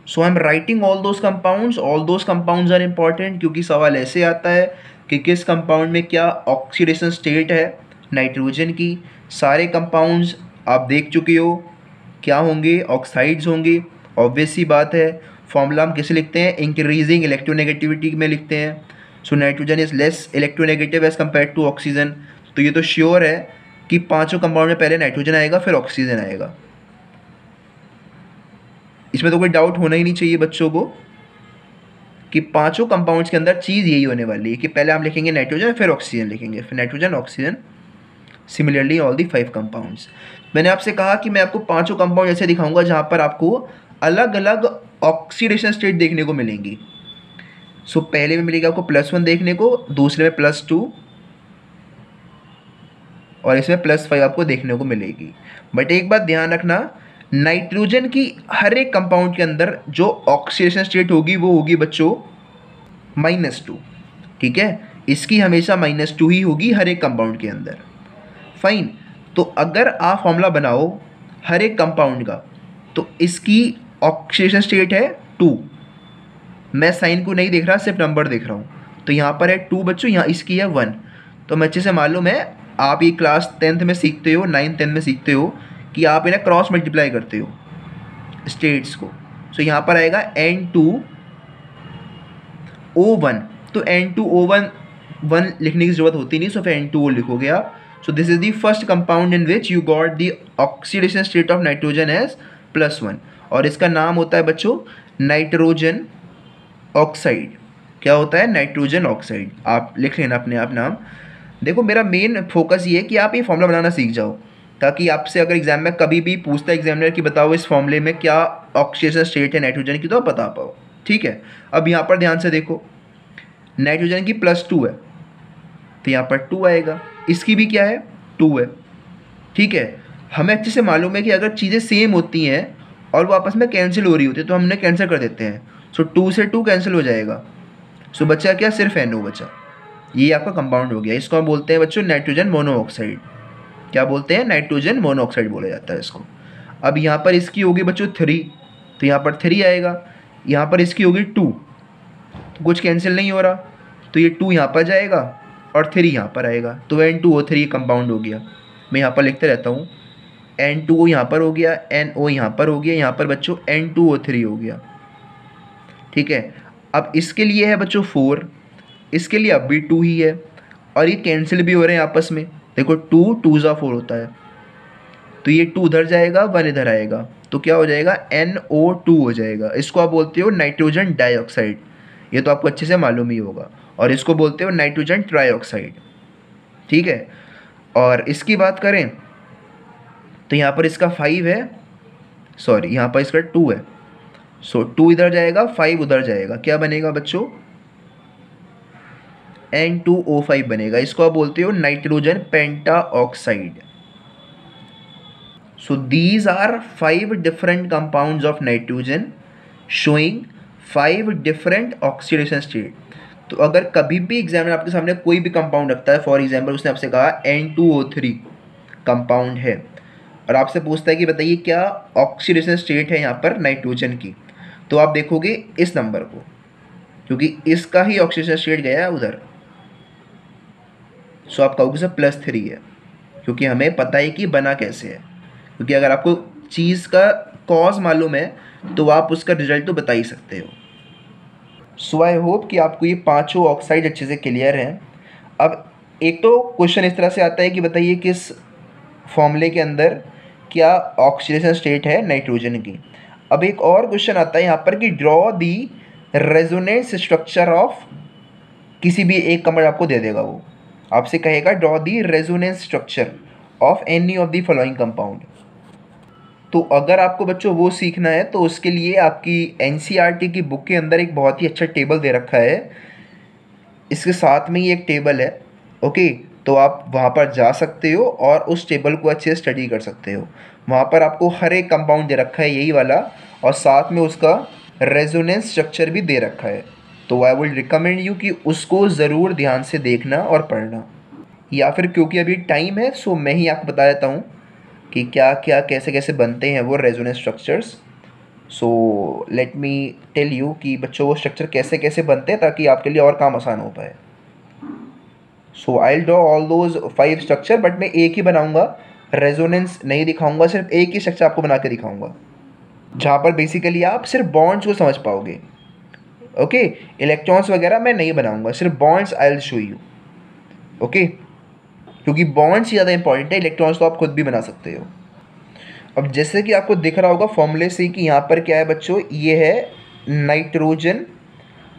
So I am writing all those compounds are important, क्योंकि सवाल ऐसे आता है कि किस कंपाउंड में क्या ऑक्सीडेशन स्टेट है नाइट्रोजन की. सारे कंपाउंड्स आप देख चुके हो क्या होंगे, ऑक्साइड्स होंगे. ऑब्वियस सी बात है. फॉर्मूला हम किसे लिखते हैं, इंक्रीजिंग इलेक्ट्रोनेगेटिविटी में लिखते हैं. So nitrogen is less electronegative as compare to oxygen. तो ये तो श्योर है कि पांचों कंपाउंड में पहले नाइट्रोजन आएगा फिर ऑक्सीजन आएगा. इसमें तो कोई डाउट होना ही नहीं चाहिए बच्चों को कि पांचों कंपाउंड्स के अंदर चीज़ यही होने वाली है कि पहले हम लिखेंगे नाइट्रोजन फिर ऑक्सीजन लिखेंगे, फिर nitrogen oxygen. Similarly all the 5 compounds. मैंने आपसे कहा कि मैं आपको पांचों कंपाउंड ऐसे दिखाऊंगा जहां पर आपको अलग अलग ऑक्सीडेशन स्टेट देखने को मिलेंगी. सो पहले में मिलेगा आपको +1 देखने को, दूसरे में +2 और इसमें +5 आपको देखने को मिलेगी. बट एक बात ध्यान रखना, नाइट्रोजन की हर एक कंपाउंड के अंदर जो ऑक्सीडेशन स्टेट होगी वो होगी बच्चों -2. ठीक है, इसकी हमेशा -2 ही होगी हर एक कंपाउंड के अंदर. फाइन. तो अगर आप फॉर्मूला बनाओ हर एक कंपाउंड का, तो इसकी ऑक्सीडेशन स्टेट है 2. मैं साइन को नहीं देख रहा, सिर्फ नंबर देख रहा हूँ. तो यहाँ पर है 2 बच्चों, यहाँ इसकी है 1. तो मैं अच्छे से मालूम है, आप ये क्लास 10th में सीखते हो, 9th 10th में सीखते हो कि आप इन्हें क्रॉस मल्टीप्लाई करते हो स्टेट्स को. सो यहाँ पर आएगा N2O1. तो N2O1 लिखने की ज़रूरत होती नहीं, सो फिर N2O लिखोगे आप. So this is the first compound in which you got the oxidation state of nitrogen as +1. और इसका नाम होता है बच्चों नाइट्रोजन ऑक्साइड. क्या होता है, नाइट्रोजन ऑक्साइड. आप लिख लेना अपने आप नाम. देखो मेरा मेन फोकस ये है कि आप ये फॉर्मूला बनाना सीख जाओ, ताकि आपसे अगर एग्जाम में कभी भी पूछता है एग्जामिनर कि बताओ इस फॉर्मूले में क्या ऑक्सीडेशन स्टेट है नाइट्रोजन की, तो आप बता पाओ. ठीक है, अब यहाँ पर ध्यान से देखो, नाइट्रोजन की +2 है तो यहाँ पर 2 आएगा. इसकी भी क्या है, 2 है. ठीक है, हमें अच्छे से मालूम है कि अगर चीज़ें सेम होती हैं और वो आपस में कैंसिल हो रही होती है तो हम उन्हें कैंसिल कर देते हैं. सो 2 से 2 कैंसिल हो जाएगा. सो बचा क्या, सिर्फ NO बचा. ये आपका कंपाउंड हो गया. इसको हम बोलते हैं बच्चों नाइट्रोजन मोनोऑक्साइड. क्या बोलते हैं, नाइट्रोजन मोनोऑक्साइड बोला जाता है इसको. अब यहाँ पर इसकी होगी बच्चों 3, तो यहाँ पर 3 आएगा. यहाँ पर इसकी होगी 2, तो कुछ कैंसिल नहीं हो रहा, तो ये 2 यहाँ पर जाएगा और 3 यहाँ पर आएगा. तो N2O3 कंपाउंड हो गया. मैं यहाँ पर लिखते रहता हूँ, N2O यहाँ पर हो गया, NO यहाँ पर हो गया, यहाँ पर बच्चों N2O3 हो गया. ठीक है, अब इसके लिए है बच्चों 4, इसके लिए अब भी 2 ही है, और ये कैंसिल भी हो रहे हैं आपस में. देखो 2 2 ज़ा 4 होता है, तो ये 2 उधर जाएगा, 1 इधर आएगा, तो क्या हो जाएगा, NO2 हो जाएगा. इसको आप बोलते हो नाइट्रोजन डाइऑक्साइड. ये तो आपको अच्छे से मालूम ही होगा. और इसको बोलते हो नाइट्रोजन ट्राइऑक्साइड. ठीक है, और इसकी बात करें तो यहाँ पर इसका 5 है, सॉरी यहाँ पर इसका 2 है. सो 2 इधर जाएगा, 5 उधर जाएगा, क्या बनेगा बच्चों, N2O5 बनेगा. इसको आप बोलते हो nitrogen pentoxide. So these are 5 different compounds of nitrogen showing 5 different oxidation state. तो अगर कभी भी एग्जामिनर आपके सामने कोई भी कंपाउंड रखता है, फॉर एग्जाम्पल उसने आपसे कहा N2O3 कंपाउंड है, और आपसे पूछता है कि बताइए क्या ऑक्सीडेशन स्टेट है यहाँ पर नाइट्रोजन की, तो आप देखोगे इस नंबर को, क्योंकि इसका ही ऑक्सीडेशन स्टेट गया है उधर. सो आप कहोगे सर +3 है, क्योंकि हमें पता है कि बना कैसे है. क्योंकि अगर आपको चीज़ का कॉज मालूम है तो आप उसका रिजल्ट तो बता ही सकते हो. सो आई होप कि आपको ये पांचों ऑक्साइड अच्छे से क्लियर हैं. अब एक तो क्वेश्चन इस तरह से आता है कि बताइए किस फॉर्मूले के अंदर क्या ऑक्सीडेशन स्टेट है नाइट्रोजन की. अब एक और क्वेश्चन आता है यहाँ पर कि draw the resonance structure of, किसी भी एक कंपाउंड आपको दे देगा, वो आपसे कहेगा draw the resonance structure of any of the following compound. तो अगर आपको बच्चों वो सीखना है तो उसके लिए आपकी NCERT की बुक के अंदर एक बहुत ही अच्छा टेबल दे रखा है. इसके साथ में ही एक टेबल है. ओके, तो आप वहाँ पर जा सकते हो और उस टेबल को अच्छे से स्टडी कर सकते हो. वहाँ पर आपको हर एक कंपाउंड दे रखा है यही वाला, और साथ में उसका रेजोनेंस स्ट्रक्चर भी दे रखा है. तो आई विल रिकमेंड यू कि उसको ज़रूर ध्यान से देखना और पढ़ना। या फिर क्योंकि अभी टाइम है सो मैं ही आपको बता देता हूँ कि क्या क्या कैसे कैसे बनते हैं वो resonance structures. So let me tell you कि बच्चों वो स्ट्रक्चर कैसे कैसे बनते हैं ताकि आपके लिए और काम आसान हो पाए। So I will draw all those 5 structure, but मैं एक ही बनाऊंगा, रेजोनेंस नहीं दिखाऊंगा, सिर्फ एक ही स्ट्रक्चर आपको बना के दिखाऊंगा जहाँ पर बेसिकली आप सिर्फ बॉन्ड्स को समझ पाओगे। ओके, इलेक्ट्रॉन्स वगैरह मैं नहीं बनाऊंगा, सिर्फ bonds I will show you. Okay, क्योंकि बॉन्ड्स ज़्यादा इंपॉर्टेंट है, इलेक्ट्रॉन्स तो आप खुद भी बना सकते हो। अब जैसे कि आपको दिख रहा होगा फॉर्मूले से कि यहाँ पर क्या है बच्चों, ये है नाइट्रोजन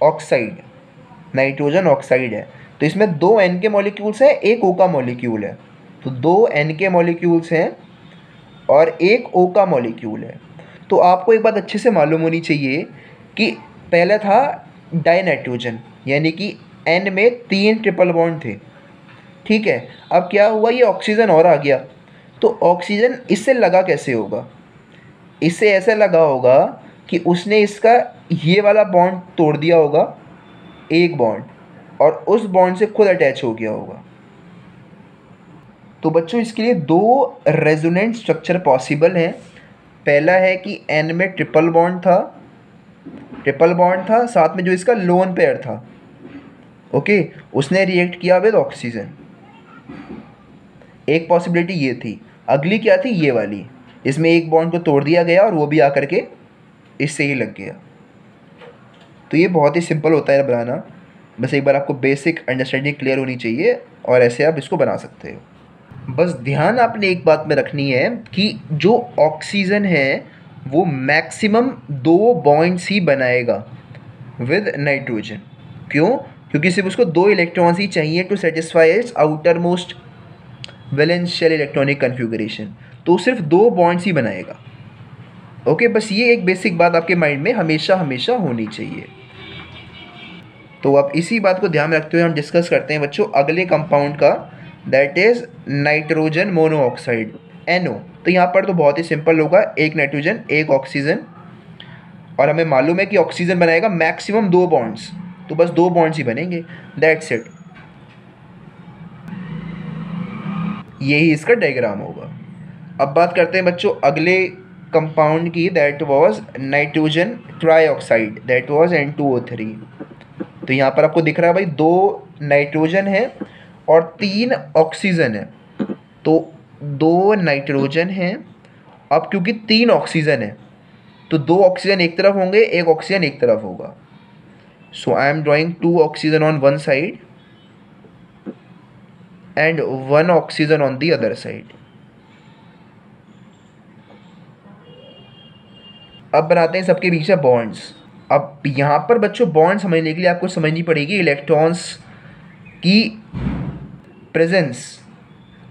ऑक्साइड, नाइट्रोजन ऑक्साइड है। तो इसमें 2 N के मॉलिक्यूल्स हैं, एक O का मॉलिक्यूल है। तो 2 N के मॉलिक्यूल्स हैं और एक O का मॉलिक्यूल है। तो आपको एक बात अच्छे से मालूम होनी चाहिए कि पहले था डाई नाइट्रोजन, यानी कि N में 3 ट्रिपल बॉन्ड थे। ठीक है, अब क्या हुआ, ये ऑक्सीजन और आ गया। तो ऑक्सीजन इससे लगा कैसे होगा, इससे ऐसे लगा होगा कि उसने इसका ये वाला बॉन्ड तोड़ दिया होगा, एक बॉन्ड, और उस बॉन्ड से खुद अटैच हो गया होगा। तो बच्चों इसके लिए 2 रेजोनेंट स्ट्रक्चर पॉसिबल हैं। पहला है कि N में ट्रिपल बॉन्ड था, साथ में जो इसका लोन पेयर था, ओके, उसने रिएक्ट किया विद ऑक्सीजन। एक पॉसिबिलिटी ये थी। अगली क्या थी, ये वाली, इसमें एक बॉन्ड को तोड़ दिया गया और वो भी आकर के इससे ही लग गया। तो ये बहुत ही सिंपल होता है बनाना, बस एक बार आपको बेसिक अंडरस्टैंडिंग क्लियर होनी चाहिए और ऐसे आप इसको बना सकते हो। बस ध्यान आपने एक बात में रखनी है कि जो ऑक्सीजन है वो मैक्सिमम 2 बॉन्ड्स ही बनाएगा विद नाइट्रोजन। क्यों? क्योंकि सिर्फ उसको 2 इलेक्ट्रॉन्स ही चाहिए to satisfy its outermost valence shell electronic configuration. तो सिर्फ 2 बॉन्ड्स ही बनाएगा। ओके, बस ये एक बेसिक बात आपके माइंड में हमेशा हमेशा होनी चाहिए। तो अब इसी बात को ध्यान में रखते हुए हम डिस्कस करते हैं बच्चों अगले कंपाउंड का, that is nitrogen monoxide, NO। तो यहाँ पर तो बहुत ही सिंपल होगा, एक नाइट्रोजन एक ऑक्सीजन, और हमें मालूम है कि ऑक्सीजन बनाएगा मैक्सिमम 2 बॉन्ड्स, तो बस 2 बॉन्ड्स ही बनेंगे, दैट्स इट। यही इसका डायग्राम होगा। अब बात करते हैं बच्चों अगले कंपाउंड की, that was nitrogen trioxide, that was N2O3। तो यहाँ पर आपको दिख रहा है भाई 2 नाइट्रोजन है और 3 ऑक्सीजन है। तो 2 नाइट्रोजन है, अब क्योंकि 3 ऑक्सीजन है तो 2 ऑक्सीजन एक तरफ होंगे, एक ऑक्सीजन एक तरफ होगा। So I am drawing 2 oxygen on one side and 1 oxygen on the other side. अब बनाते हैं सबके बीच में बॉन्ड्स। अब यहाँ पर बच्चों बॉन्ड समझने के लिए आपको समझनी पड़ेगी इलेक्ट्रॉन्स की प्रेजेंस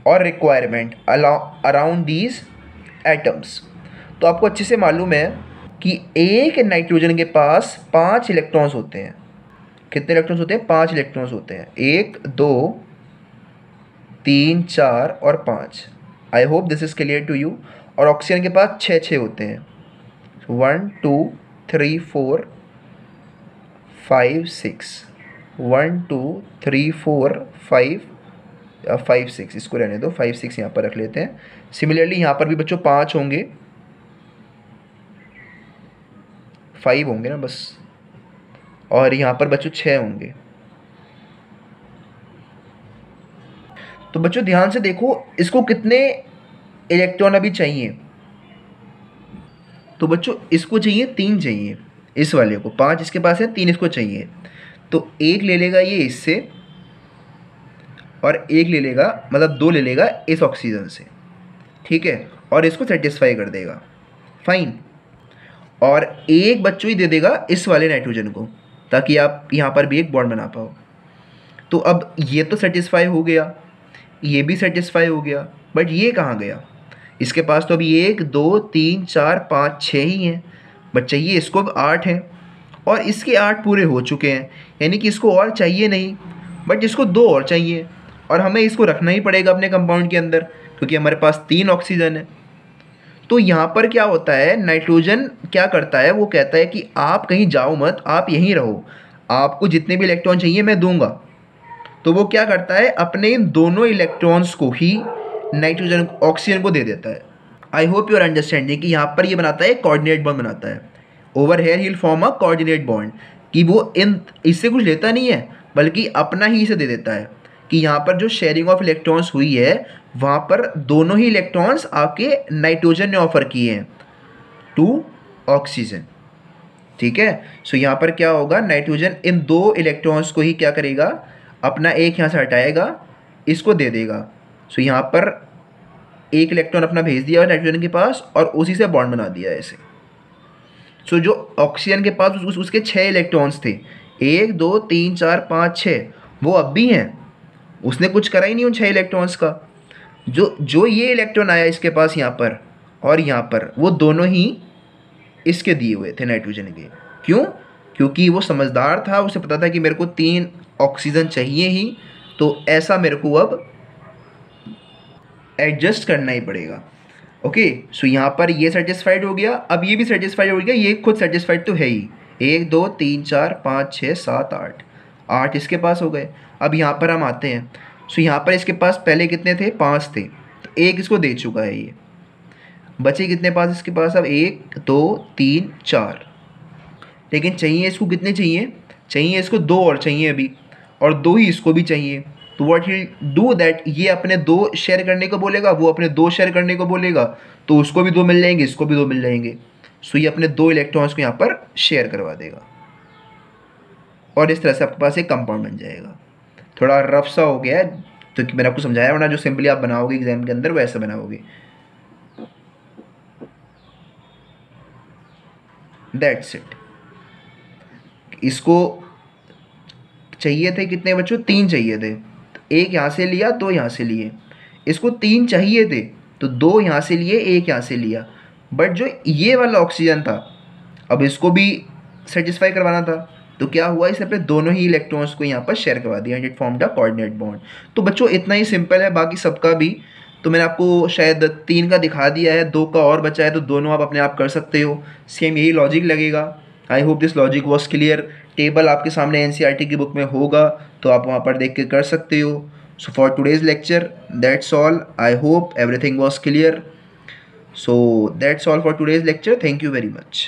और रिक्वायरमेंट अराउंड दीज एटम्स। तो आपको अच्छे से मालूम है कि एक नाइट्रोजन के पास 5 इलेक्ट्रॉन्स होते हैं। कितने इलेक्ट्रॉन्स होते हैं? 5 इलेक्ट्रॉन्स होते हैं, 1 2 3 4 और 5। I hope this is clear to you. और ऑक्सीजन के पास 6 होते हैं, 1 2 3 4 5 6, 1 2 3 4 5 6, इसको रहने दो, 5 6 यहाँ पर रख लेते हैं। सिमिलरली यहाँ पर भी बच्चों 5 होंगे, 5 होंगे ना बस, और यहाँ पर बच्चों 6 होंगे। तो बच्चों ध्यान से देखो इसको कितने इलेक्ट्रॉन अभी चाहिए। तो बच्चों इसको चाहिए 3 चाहिए, इस वाले को 5 इसके पास है, 3 इसको चाहिए। तो एक ले लेगा ये इससे और एक ले लेगा, मतलब 2 ले लेगा इस ऑक्सीजन से, ठीक है, और इसको सेटिस्फाई कर देगा, फाइन। और एक बच्चों ही दे देगा इस वाले नाइट्रोजन को, ताकि आप यहाँ पर भी एक बॉन्ड बना पाओ। तो अब ये तो सेटिस्फाई हो गया, ये भी सेटिस्फाई हो गया, बट ये कहाँ गया? इसके पास तो अभी 1 2 3 4 5 6 ही हैं, बट चाहिए इसको अब 8 हैं, और इसके 8 पूरे हो चुके हैं, यानी कि इसको और चाहिए नहीं, बट इसको 2 और चाहिए, और हमें इसको रखना ही पड़ेगा अपने कंपाउंड के अंदर, क्योंकि हमारे पास 3 ऑक्सीजन है। तो यहाँ पर क्या होता है, नाइट्रोजन क्या करता है, वो कहता है कि आप कहीं जाओ मत, आप यहीं रहो, आपको जितने भी इलेक्ट्रॉन चाहिए मैं दूंगा। तो वो क्या करता है, अपने इन दोनों इलेक्ट्रॉन्स को ही नाइट्रोजन ऑक्सीजन को दे देता है। I hope you are understanding कि यहाँ पर ये बनाता है कोऑर्डिनेट बॉन्ड बनाता है। Over here he will form a coordinate bond, कि वो इन इससे कुछ लेता नहीं है बल्कि अपना ही इसे दे देता है, कि यहाँ पर जो शेयरिंग ऑफ इलेक्ट्रॉन्स हुई है वहाँ पर दोनों ही इलेक्ट्रॉन्स आके नाइट्रोजन ने ऑफर किए हैं टू ऑक्सीजन। ठीक है, सो यहाँ पर क्या होगा, नाइट्रोजन इन दो इलेक्ट्रॉन्स को ही क्या करेगा, अपना एक यहाँ से हटाएगा, इसको दे देगा। सो यहाँ पर एक इलेक्ट्रॉन अपना भेज दिया नाइट्रोजन के पास और उसी से बॉन्ड बना दिया ऐसे। सो जो ऑक्सीजन के पास उसके 6 इलेक्ट्रॉन्स थे, 1 2 3 4 5 6, वो अब भी हैं, उसने कुछ करा ही नहीं उन 6 इलेक्ट्रॉन्स का। जो जो ये इलेक्ट्रॉन आया इसके पास यहाँ पर और यहाँ पर, वो दोनों ही इसके दिए हुए थे नाइट्रोजन के। क्यों? क्योंकि वो समझदार था, उसे पता था कि मेरे को 3 ऑक्सीजन चाहिए ही, तो ऐसा मेरे को अब एडजस्ट करना ही पड़ेगा। ओके, सो यहाँ पर ये सेटिस्फाइड हो गया, अब ये भी सेटिस्फाइड हो गया, ये खुद सेटिस्फाइड तो है ही। 1 2 3 4 5 6 7 8, 8 इसके पास हो गए। अब यहाँ पर हम आते हैं, सो यहाँ पर इसके पास पहले कितने थे, 5 थे, तो एक इसको दे चुका है ये, बचे कितने पास इसके पास अब 1 2 3 4। लेकिन चाहिए इसको कितने चाहिए, चाहिए इसको 2 और चाहिए अभी, और 2 ही इसको भी चाहिए। तो व्हाट ही डू दैट, ये अपने 2 शेयर करने को बोलेगा, वो अपने 2 शेयर करने को बोलेगा, तो उसको भी 2 मिल जाएंगे, इसको भी 2 मिल जाएंगे। सो ये अपने 2 इलेक्ट्रॉन्स को यहाँ पर शेयर करवा देगा और इस तरह से आपके पास एक कंपाउंड बन जाएगा। थोड़ा रफ सा हो गया है तो मैंने आपको समझाया, वरना जो सिंपली आप बनाओगे एग्जाम के अंदर वैसा बनाओगे। That's it. इसको चाहिए थे कितने बच्चों, 3 चाहिए थे, एक यहाँ से लिया 2 यहाँ से लिए। इसको 3 चाहिए थे तो 2 यहाँ से लिए 1 यहाँ से लिया। बट जो ये वाला ऑक्सीजन था अब इसको भी सेटिस्फाई करवाना था, तो क्या हुआ, इसे अपने दोनों ही इलेक्ट्रॉन्स को यहाँ पर शेयर करवा दिया, it formed a coordinate bond. तो बच्चों इतना ही सिंपल है, बाकी सबका भी तो मैंने आपको शायद 3 का दिखा दिया है, 2 का और बचा है, तो दोनों आप अपने आप कर सकते हो। सेम यही लॉजिक लगेगा। आई hope this logic was clear. Table आपके सामने एनसीईआरटी की बुक में होगा, तो आप वहाँ पर देख के कर सकते हो। So for today's lecture that's all. I hope everything was clear. So that's all for today's lecture. Thank you very much.